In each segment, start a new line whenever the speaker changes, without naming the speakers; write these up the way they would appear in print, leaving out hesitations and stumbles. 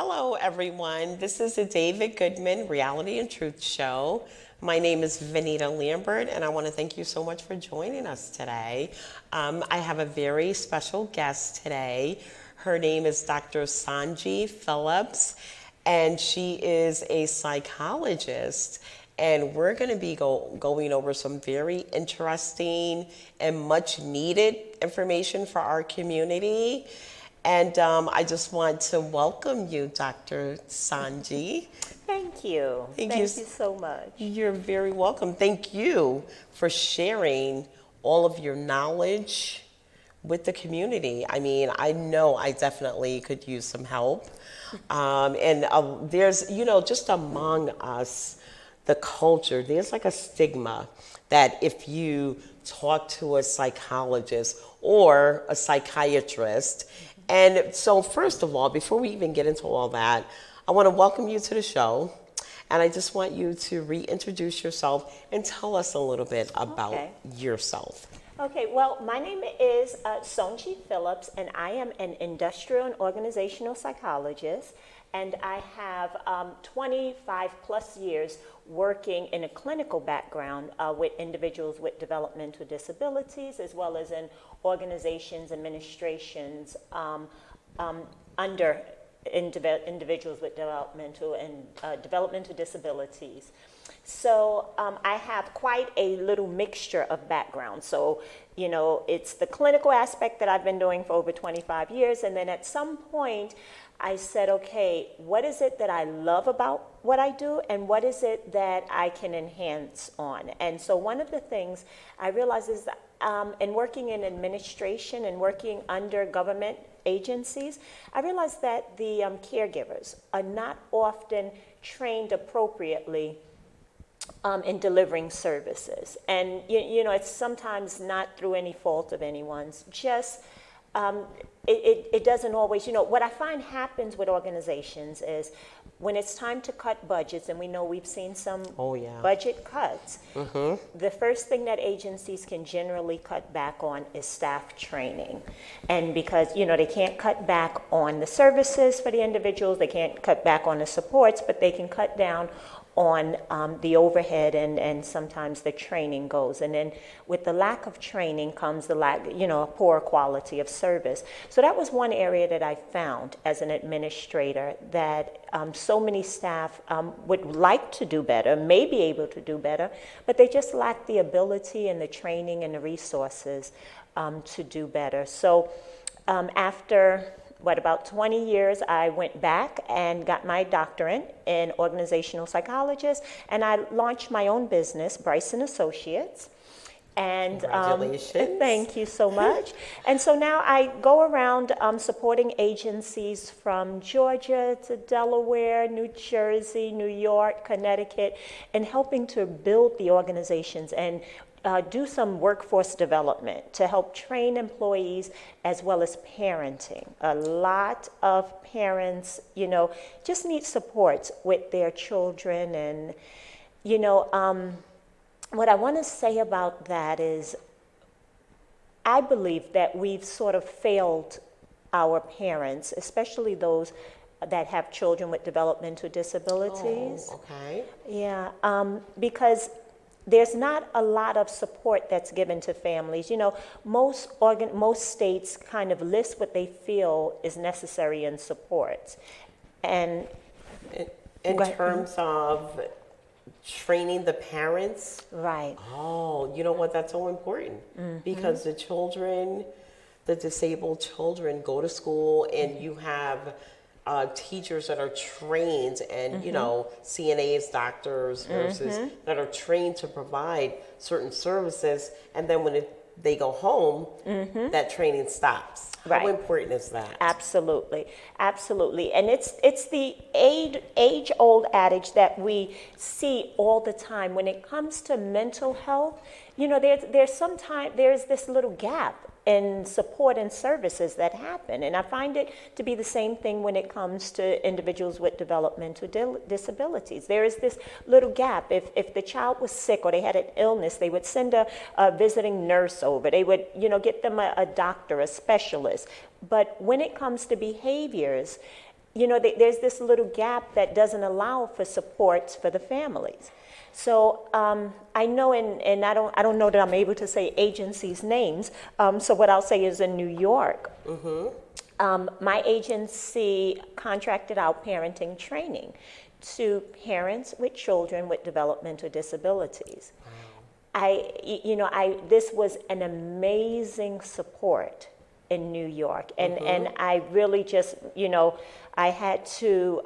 Hello, everyone. This is the David Goodman Reality and Truth Show. My name is Vanita Lambert, and I want to thank you so much for joining us today. I have a very special guest today. Her name is Dr. Sanji Phillips, and she is a psychologist. And we're going to be going over some very interesting and much needed information for our community. And I just want to welcome you, Dr. Sanji.
Thank you. Thank you so much.
You're very welcome. Thank you for sharing all of your knowledge with the community. I mean, I know I definitely could use some help. There's, just among us, the culture, there's like a stigma that if you talk to a psychologist or a psychiatrist, and so first of all, before we even get into all that, I want to welcome you to the show. And I just want you to reintroduce yourself and tell us a little bit about yourself.
Okay, well, my name is Sanji Phillips, and I am an industrial and organizational psychologist. And I have 25 plus years working in a clinical background with individuals with developmental disabilities, as well as in organizations, administrations under individuals with developmental disabilities. So I have quite a little mixture of background. So, it's the clinical aspect that I've been doing for over 25 years. And then at some point, I said, okay, what is it that I love about what I do, and what is it that I can enhance on? And so one of the things I realized is that in working in administration and working under government agencies, I realized that the caregivers are not often trained appropriately in delivering services. And, it's sometimes not through any fault of anyone's, just it doesn't always, what I find happens with organizations is when it's time to cut budgets, and we know we've seen some budget cuts, the first thing that agencies can generally cut back on is staff training. And because, they can't cut back on the services for the individuals, they can't cut back on the supports, but they can cut down on the overhead and sometimes the training goes. And then with the lack of training comes the lack, poor quality of service. So that was one area that I found as an administrator, that so many staff would like to do better, may be able to do better, but they just lack the ability and the training and the resources to do better. So after about 20 years, I went back and got my doctorate in organizational psychologist, and I launched my own business, Bryson Associates. And
congratulations.
Thank you so much. And so now I go around supporting agencies from Georgia to Delaware, New Jersey, New York, Connecticut, and helping to build the organizations and do some workforce development to help train employees as well as parenting. A lot of parents, just need support with their children. And, what I want to say about that is I believe that we've sort of failed our parents, especially those that have children with developmental disabilities.
Oh, okay.
Yeah, because there's not a lot of support that's given to families. Most states kind of list what they feel is necessary in support. And
in terms of training the parents?
Right.
Oh, you know what? That's so important. Because the disabled children go to school, and you have teachers that are trained, and CNAs, doctors, nurses that are trained to provide certain services, and then when they go home, that training stops.
Right.
How important is that?
Absolutely, absolutely. And it's the age-old adage that we see all the time when it comes to mental health. There's this little gap in support and services that happen. And I find it to be the same thing when it comes to individuals with developmental disabilities. There is this little gap. If the child was sick or they had an illness, they would send a visiting nurse over. They would, get them a doctor, a specialist. But when it comes to behaviors, there's this little gap that doesn't allow for supports for the families. So I know, and I don't know that I'm able to say agencies' names. So what I'll say is in New York, my agency contracted out parenting training to parents with children with developmental disabilities. This was an amazing support in New York, and I really just, I had to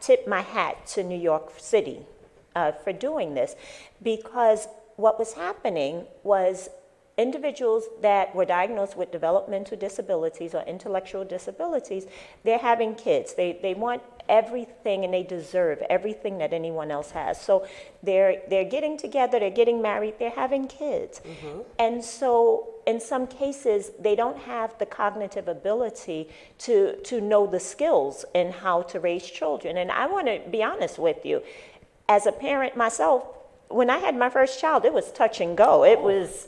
tip my hat to New York City for doing this, because what was happening was individuals that were diagnosed with developmental disabilities or intellectual disabilities, they're having kids. They want everything, and they deserve everything that anyone else has. So they're getting together, they're getting married, they're having kids. And so in some cases, they don't have the cognitive ability to know the skills in how to raise children. And I want to be honest with you, as a parent myself, when I had my first child, it was touch and go. It was,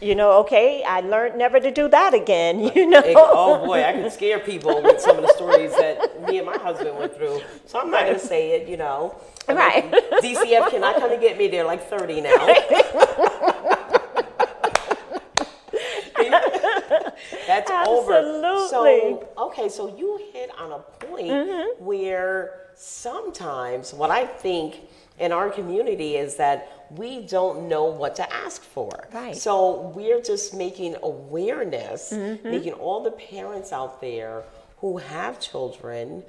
okay, I learned never to do that again,
Oh boy, I can scare people with some of the stories that me and my husband went through. So I'm not going to say it,
Right.
DCF cannot come and get me. They're like 30 now. That's
Absolutely.
over. So you hit on a point where sometimes what I think in our community is that we don't know what to ask for.
Right.
So we're just making awareness, making all the parents out there who have children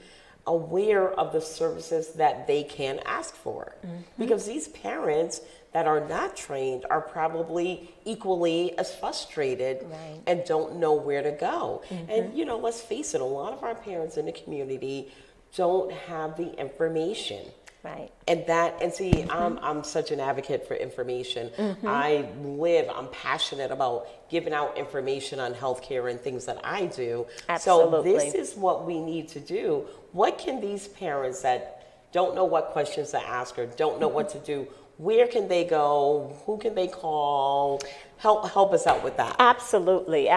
aware of the services that they can ask for. Because these parents that are not trained are probably equally as frustrated and don't know where to go. And let's face it, a lot of our parents in the community don't have the information.
Right.
And see, I'm such an advocate for information. I'm passionate about giving out information on healthcare and things that I do.
Absolutely.
So this is what we need to do. What can these parents that don't know what questions to ask or don't know what to do, where can they go? Who can they call? Help us out with that.
Absolutely.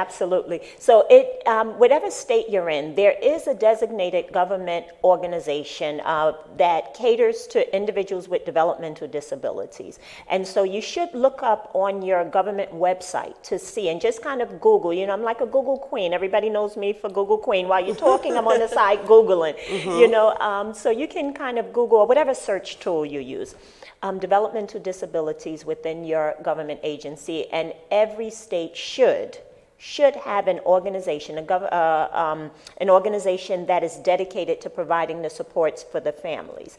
So whatever state you're in, there is a designated government organization that caters to individuals with developmental disabilities. And so you should look up on your government website to see, and just kind of Google. I'm like a Google queen. Everybody knows me for Google queen. While you're talking, I'm on the side Googling. So you can kind of Google, or whatever search tool you use. Developmental disabilities within your government agency, and every state should have an organization, an organization that is dedicated to providing the supports for the families.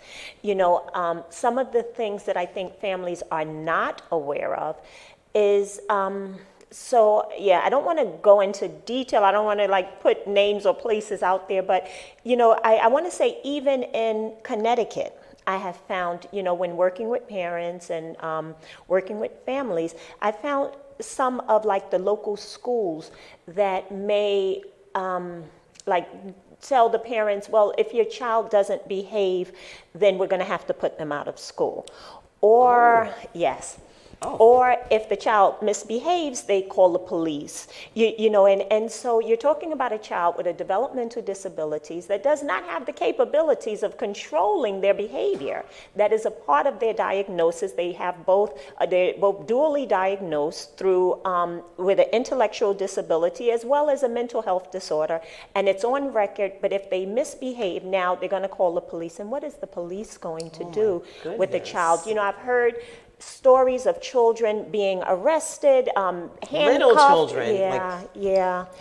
Some of the things that I think families are not aware of is I don't want to go into detail. I don't want to put names or places out there, but I want to say even in Connecticut, I have found, when working with parents and working with families, I found some of the local schools that may tell the parents, well, if your child doesn't behave, then we're going to have to put them out of school. Or, yes. Or if the child misbehaves, they call the police. And so you're talking about a child with a developmental disabilities that does not have the capabilities of controlling their behavior. That is a part of their diagnosis. They have they're both dually diagnosed through with an intellectual disability as well as a mental health disorder, and it's on record. But if they misbehave, now they're going to call the police. And what is the police going to do with the child? I've heard stories of children being arrested, handcuffed.
Little children. I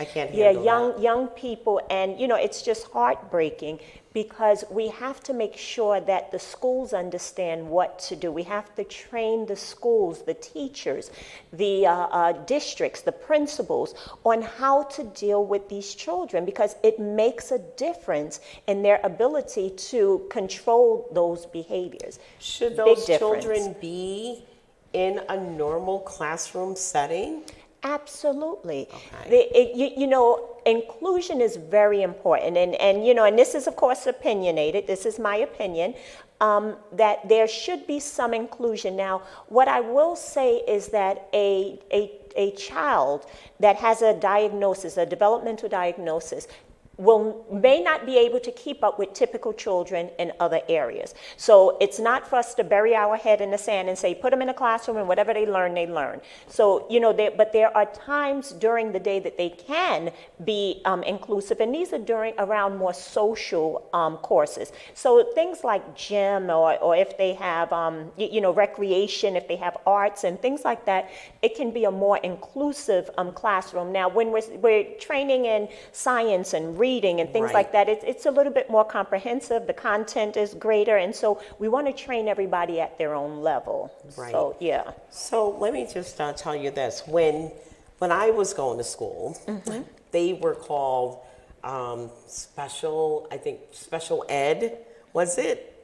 can't handle that.
Young people, and it's just heartbreaking, because we have to make sure that the schools understand what to do. We have to train the schools, the teachers, the districts, the principals on how to deal with these children, because it makes a difference in their ability to control those behaviors.
Should those children be in a normal classroom setting?
Absolutely.
Okay.
Inclusion is very important, and this is of course opinionated. This is my opinion, that there should be some inclusion. Now, what I will say is that a child that has a diagnosis, a developmental diagnosis, may not be able to keep up with typical children in other areas. So it's not for us to bury our head in the sand and say, put them in a classroom and whatever they learn, they learn. So, but there are times during the day that they can be inclusive, and these are around more social courses. So things like gym, or if they have, recreation, if they have arts and things like that, it can be a more inclusive classroom. Now, when we're training in science and reading and things like that, it's a little bit more comprehensive. The content is greater, and so we want to train everybody at their own level.
Right.
So, yeah.
So let me just tell you this. When I was going to school, they were called special ed, was it?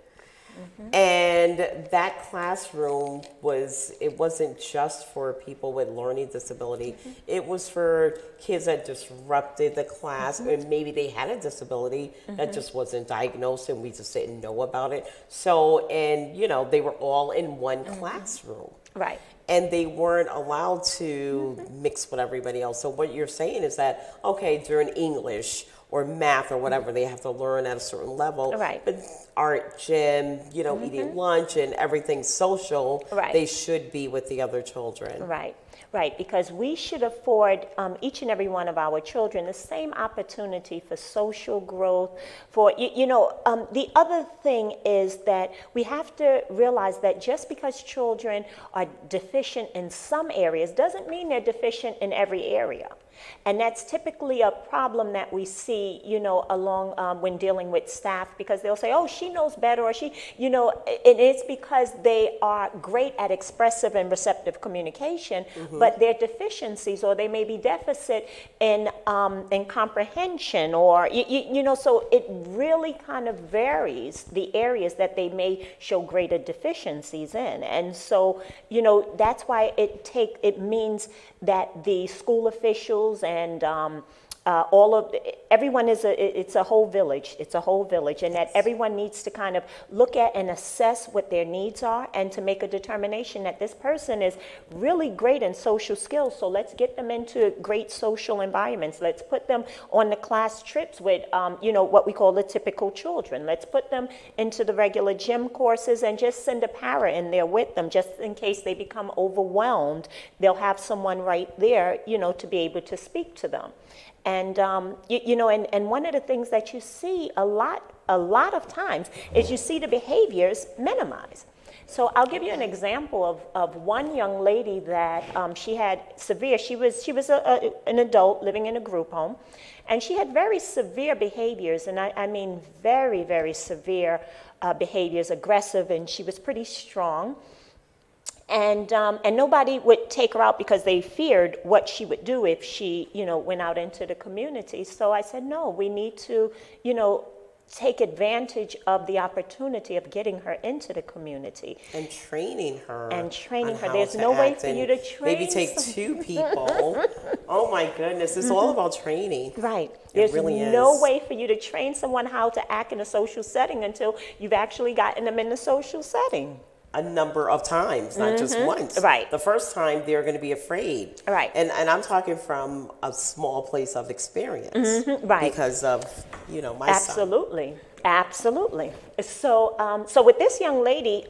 And that classroom wasn't just for people with learning disability. It was for kids that disrupted the class, and maybe they had a disability that just wasn't diagnosed and we just didn't know about it. So, and they were all in one classroom.
Right.
And they weren't allowed to mix with everybody else. So what you're saying is that, okay, during English or math or whatever, they have to learn at a certain level.
Right.
But art, gym, eating lunch and everything social, they should be with the other children.
Right, because we should afford each and every one of our children the same opportunity for social growth. The other thing is that we have to realize that just because children are deficient in some areas doesn't mean they're deficient in every area. And that's typically a problem that we see, along when dealing with staff, because they'll say, oh, she knows better, or she, and it's because they are great at expressive and receptive communication, but their deficiencies, or they may be deficit in comprehension, or, so it really kind of varies the areas that they may show greater deficiencies in. And so, that's why it means that the school officials and everyone it's a whole village. It's a whole village, and that everyone needs to kind of look at and assess what their needs are, and to make a determination that this person is really great in social skills. So let's get them into great social environments. Let's put them on the class trips with, what we call the typical children. Let's put them into the regular gym courses and just send a para in there with them, just in case they become overwhelmed. They'll have someone right there, to be able to speak to them. And, and one of the things that you see a lot of times is you see the behaviors minimized. So I'll give you an example of one young lady that she had severe, she was an adult living in a group home, and she had very severe behaviors, and I mean very, very severe behaviors, aggressive, and she was pretty strong. And nobody would take her out because they feared what she would do if she, went out into the community. So I said, no, we need to, take advantage of the opportunity of getting her into the community.
And training her.
There's no way for you to train.
Maybe take two people. Oh my goodness, it's all about training.
Right.
There's really
no way for you to train someone how to act in a social setting until you've actually gotten them in the social setting.
A number of times, not just once.
Right.
The first time they're going to be afraid.
Right.
And I'm talking from a small place of experience.
Right.
Because of, my son.
Absolutely. So with this young lady,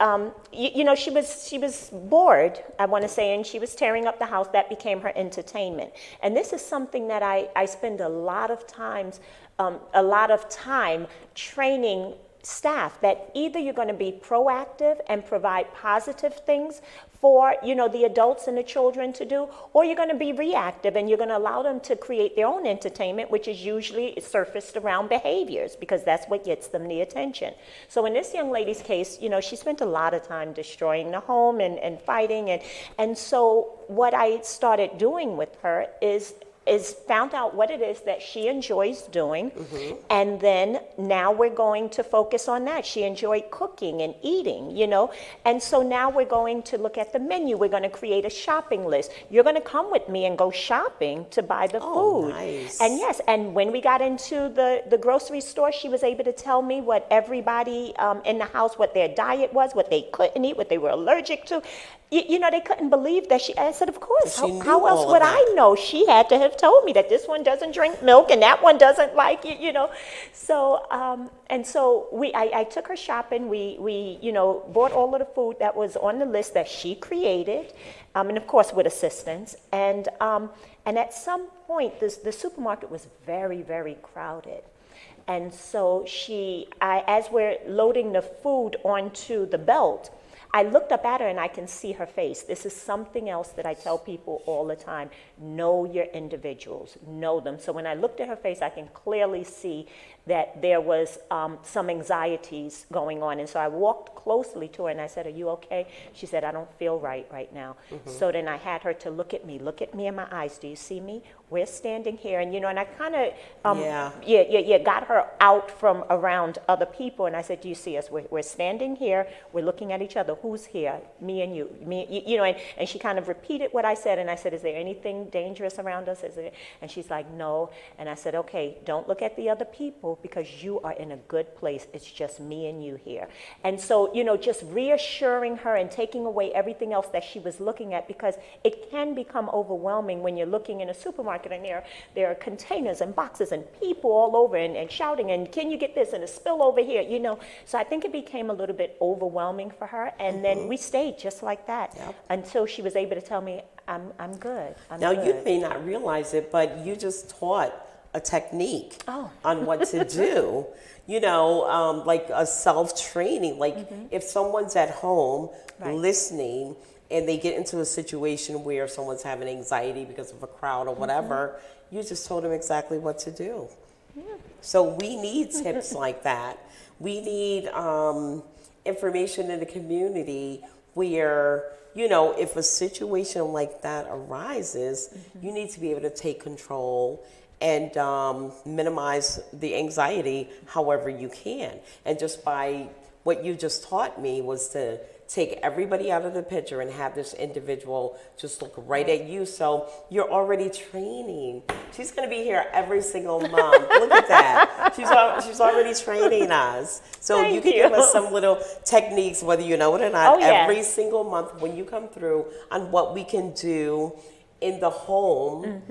she was bored, I want to say, and she was tearing up the house. That became her entertainment. And this is something that I spend a lot of time training staff, that either you're going to be proactive and provide positive things for the adults and the children to do, or you're going to be reactive and you're going to allow them to create their own entertainment, which is usually surfaced around behaviors, because that's what gets them the attention. So in this young lady's case, she spent a lot of time destroying the home and fighting, and so what I started doing with her is found out what it is that she enjoys doing, and then now we're going to focus on that. She enjoyed cooking and eating, and so now we're going to look at the menu. We're going to create a shopping list. You're going to come with me and go shopping to buy the food.
Nice.
And yes, and when we got into the grocery store, she was able to tell me what everybody in the house, what their diet was, what they couldn't eat, what they were allergic to. They couldn't believe that I said, of course, how else would I know? She had to have have told me that this one doesn't drink milk and that one doesn't like it, So, and so I took her shopping. We bought all of the food that was on the list that she created, and of course with assistance. And at some point, the supermarket was very, very crowded. And so as we're loading the food onto the belt, I looked up at her and I can see her face. This is something else that I tell people all the time. Know your individuals, know them. So when I looked at her face, I can clearly see that there was some anxieties going on. And so I walked closely to her and I said, "Are you okay?" She said, "I don't feel right now." So then I had her to look at me in my eyes. "Do you see me? We're standing here." And, and I kind of, got her out from around other people. And I said, "Do you see us? We're standing here. We're looking at each other. Who's here? Me and you. And she kind of repeated what I said. And I said, "Is there anything dangerous around us?" And she's like, "No." And I said, "Okay, don't look at the other people because you are in a good place. It's just me and you here." And so, just reassuring her and taking away everything else that she was looking at, because it can become overwhelming when you're looking in a supermarket and there are containers and boxes and people all over and shouting and, "Can you get this?" and a spill over here, So I think it became a little bit overwhelming for her. And then we stayed just like that until she was able to tell me, I'm good.
Now, you may not realize it, but you just taught a technique on what to do. Like a self-training. Like if someone's at home listening and they get into a situation where someone's having anxiety because of a crowd or whatever, you just told them exactly what to do. Yeah. So we need tips like that. We need information in the community where, if a situation like that arises, you need to be able to take control and minimize the anxiety however you can. And just by what you just taught me was to take everybody out of the picture and have this individual just look right at you. So you're already training. She's going to be here every single month. Look at that. She's already training us. So you can give us some little techniques, whether you know it or not, every single month when you come through, on what we can do in the home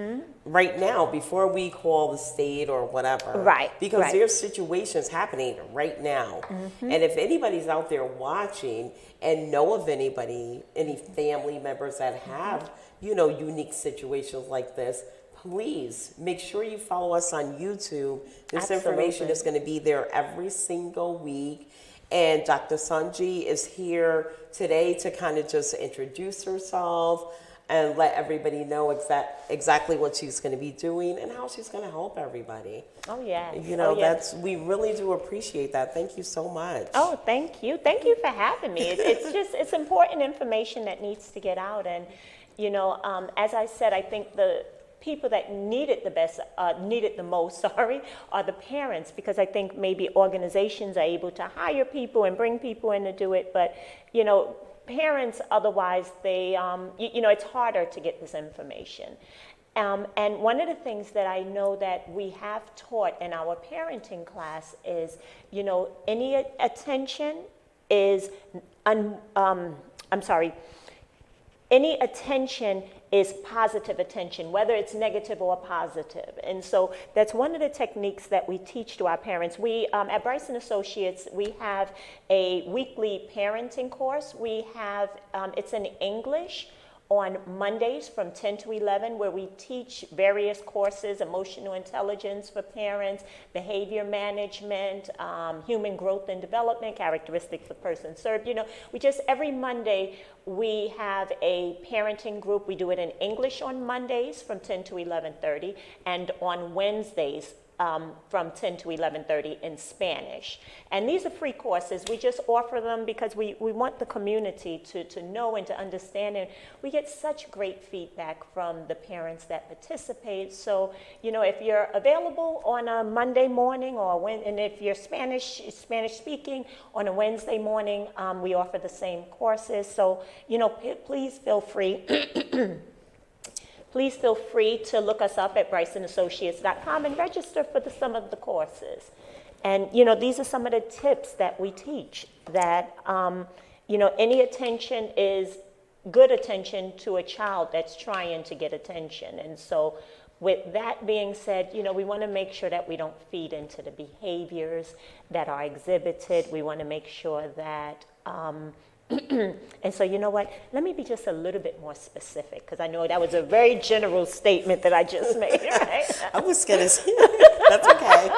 right now before we call the state or whatever.
Right.
Because there's situations happening right now. And if anybody's out there watching and know of any family members that have, unique situations like this, please make sure you follow us on YouTube. This information is going to be there every single week. And Dr. Sanji is here today to kind of just introduce herself and let everybody know exactly what she's going to be doing and how she's going to help everybody.
Oh, yeah.
We really do appreciate that. Thank you so much.
Oh, thank you. Thank you for having me. It's important information that needs to get out. And, as I said, I think the people that need it the most, are the parents, because I think maybe organizations are able to hire people and bring people in to do it. But, parents, otherwise, they, it's harder to get this information. And one of the things that I know that we have taught in our parenting class is, any attention is, any attention is positive attention, whether it's negative or positive. And so that's one of the techniques that we teach to our parents. We, at Bryson Associates, we have a weekly parenting course. We have, it's in English on Mondays from 10 to 11, where we teach various courses: emotional intelligence for parents, behavior management, human growth and development, characteristics of person served. We just, every Monday, we have a parenting group. We do it in English on Mondays from 10 to 11:30, and on Wednesdays from 10 to 11:30 in Spanish. And these are free courses. We just offer them because we want the community to know and to understand. And we get such great feedback from the parents that participate. So, if you're available on a Monday morning and if you're Spanish speaking, on a Wednesday morning, we offer the same courses. So, please feel free. Please feel free to look us up at BrysonAssociates.com and register for some of the courses. And, these are some of the tips that we teach, that, any attention is good attention to a child that's trying to get attention. And so with that being said, we want to make sure that we don't feed into the behaviors that are exhibited. We want to make sure that, and so you know what? Let me be just a little bit more specific, because I know that was a very general statement that I just made, right?
I was going to say, that's okay.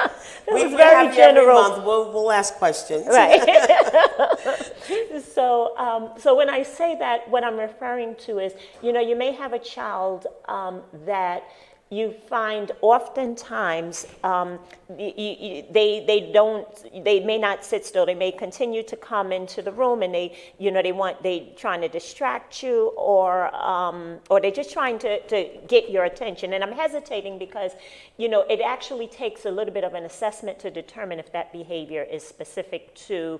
We
was very
have you every
general.
month. We'll ask questions.
Right. So when I say that, what I'm referring to is, you may have a child that you find oftentimes they may not sit still. They may continue to come into the room, and they trying to distract you, or they're just trying to get your attention. And I'm hesitating because it actually takes a little bit of an assessment to determine if that behavior is specific to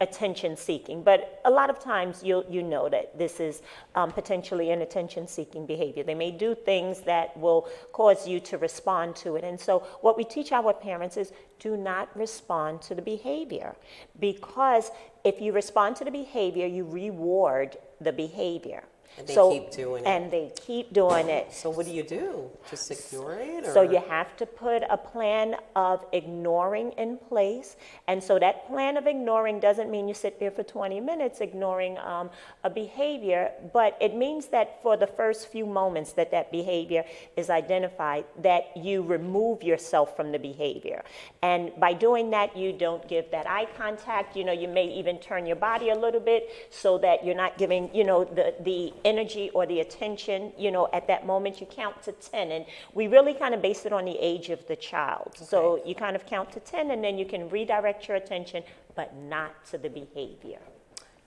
attention seeking. But a lot of times you know that this is potentially an attention seeking behavior. They may do things that will cause you to respond to it. And so what we teach our parents is do not respond to the behavior, because if you respond to the behavior, you reward the behavior.
And they keep doing it.
And they keep doing it.
So what do you do? Just ignore it? Or?
So you have to put a plan of ignoring in place. And so that plan of ignoring doesn't mean you sit there for 20 minutes ignoring a behavior, but it means that for the first few moments that behavior is identified, that you remove yourself from the behavior. And by doing that, you don't give that eye contact. You may even turn your body a little bit so that you're not giving, the energy or the attention, at that moment. You count to 10, and we really kind of base it on the age of the child. Okay. So you kind of count to 10, and then you can redirect your attention, but not to the behavior.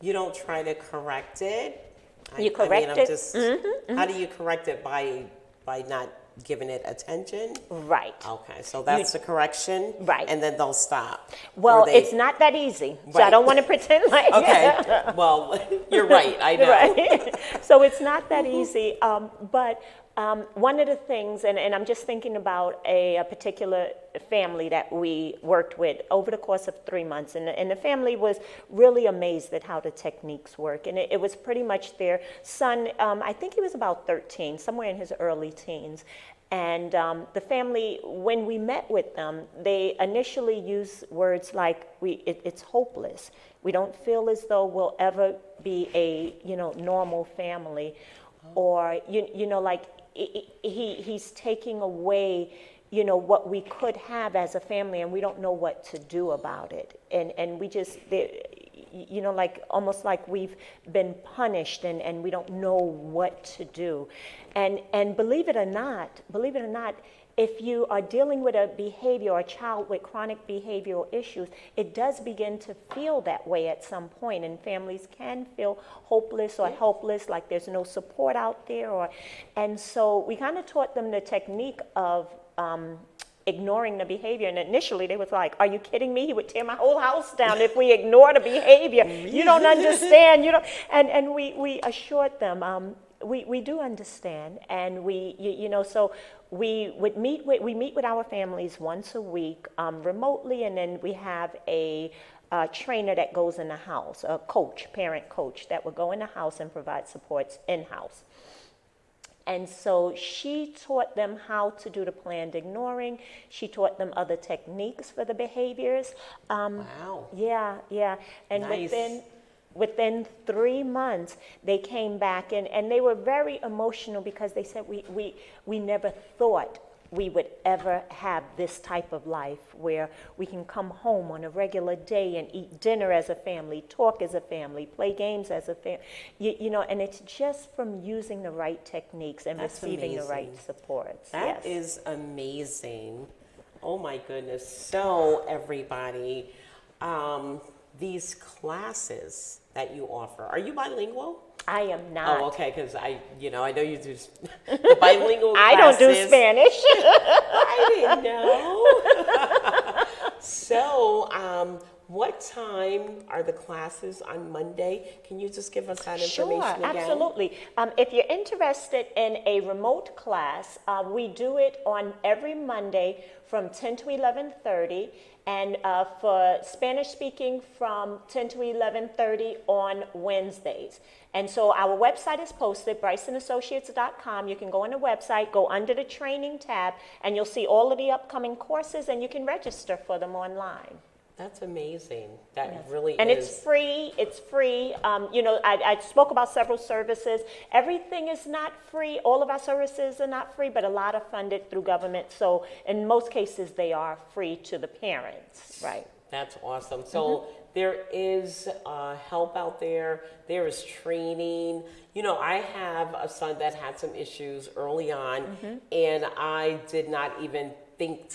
You don't try to correct it?
You correct it.
How do you correct it? By not giving it attention?
Right.
Okay, so that's the correction?
Right.
And then they'll stop?
Well, it's not that easy, so I don't want to pretend like...
Okay, well, you're right, I know.
Right. So it's not that easy, but one of the things, and I'm just thinking about a particular family that we worked with over the course of 3 months, and the family was really amazed at how the techniques work, and it was pretty much their son, I think he was about 13, somewhere in his early teens, and the family, when we met with them, they initially used words like, it's hopeless. We don't feel as though we'll ever be a, normal family, or, like, he's taking away, what we could have as a family, and we don't know what to do about it. And we just, like almost like we've been punished, and we don't know what to do. And believe it or not, if you are dealing with a behavior or a child with chronic behavioral issues, it does begin to feel that way at some point, and families can feel hopeless or helpless, like there's no support out there. And so we kind of taught them the technique of ignoring the behavior. And initially they was like, are you kidding me? He would tear my whole house down if we ignore the behavior. You don't understand. And we assured them, we do understand, and so we meet with our families once a week remotely, and then we have a trainer that goes in the house, a parent coach that will go in the house and provide supports in-house. And so she taught them how to do the planned ignoring. She taught them other techniques for the behaviors.
Wow.
Yeah. And
nice.
Within 3 months, they came back, and they were very emotional, because they said, we never thought we would ever have this type of life where we can come home on a regular day and eat dinner as a family, talk as a family, play games as a family, and it's just from using the right techniques and
That's
receiving
amazing.
the right supports.
That is amazing. Oh my goodness. So everybody, these classes that you offer, are you bilingual?
I am not.
Oh, okay, because I know you do the bilingual
I
classes.
don't do Spanish.
I didn't know. So, what time are the classes on Monday? Can you just give us that
Sure,
information again?
absolutely. If you're interested in a remote class, we do it on every Monday from 10 to 11:30, and for Spanish speaking from 10 to 11:30 on Wednesdays. And so our website is posted, BrysonAssociates.com. You can go on the website, go under the training tab, and you'll see all of the upcoming courses, and you can register for them online.
That's amazing. That really
And
is.
it's free. It's free. I spoke about several services. Everything is not free. All of our services are not free, but a lot are funded through government. So in most cases, they are free to the parents, right?
That's awesome. So there is help out there. There is training. I have a son that had some issues early on, and I did not even think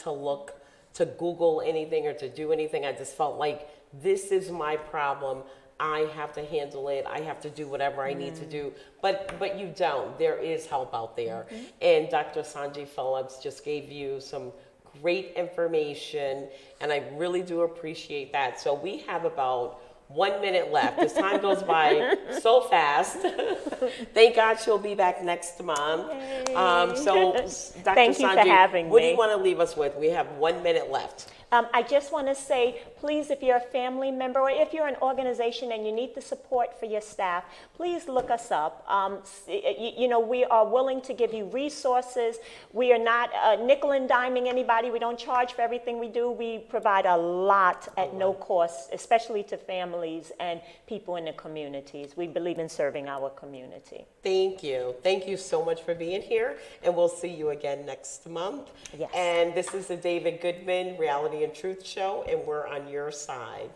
to Google anything or to do anything. I just felt like this is my problem. I have to handle it. I have to do whatever I need to do. But you don't. There is help out there. And Dr. Sanjay Phillips just gave you some great information, and I really do appreciate that. So we have about 1 minute left. This time goes by so fast. Thank God she'll be back next month. So, Dr.
Thank you
Sanjay,
for having
what do
me.
you want to leave us with? We have 1 minute left.
I just want to say, please, if you're a family member or if you're an organization and you need the support for your staff, please look us up. We are willing to give you resources. We are not nickel and diming anybody. We don't charge for everything we do. We provide a lot at no cost, especially to families and people in the communities. We believe in serving our community.
Thank you. Thank you so much for being here, and we'll see you again next month.
Yes.
And this is the David Goodman Reality and Truth Show, and we're on your side.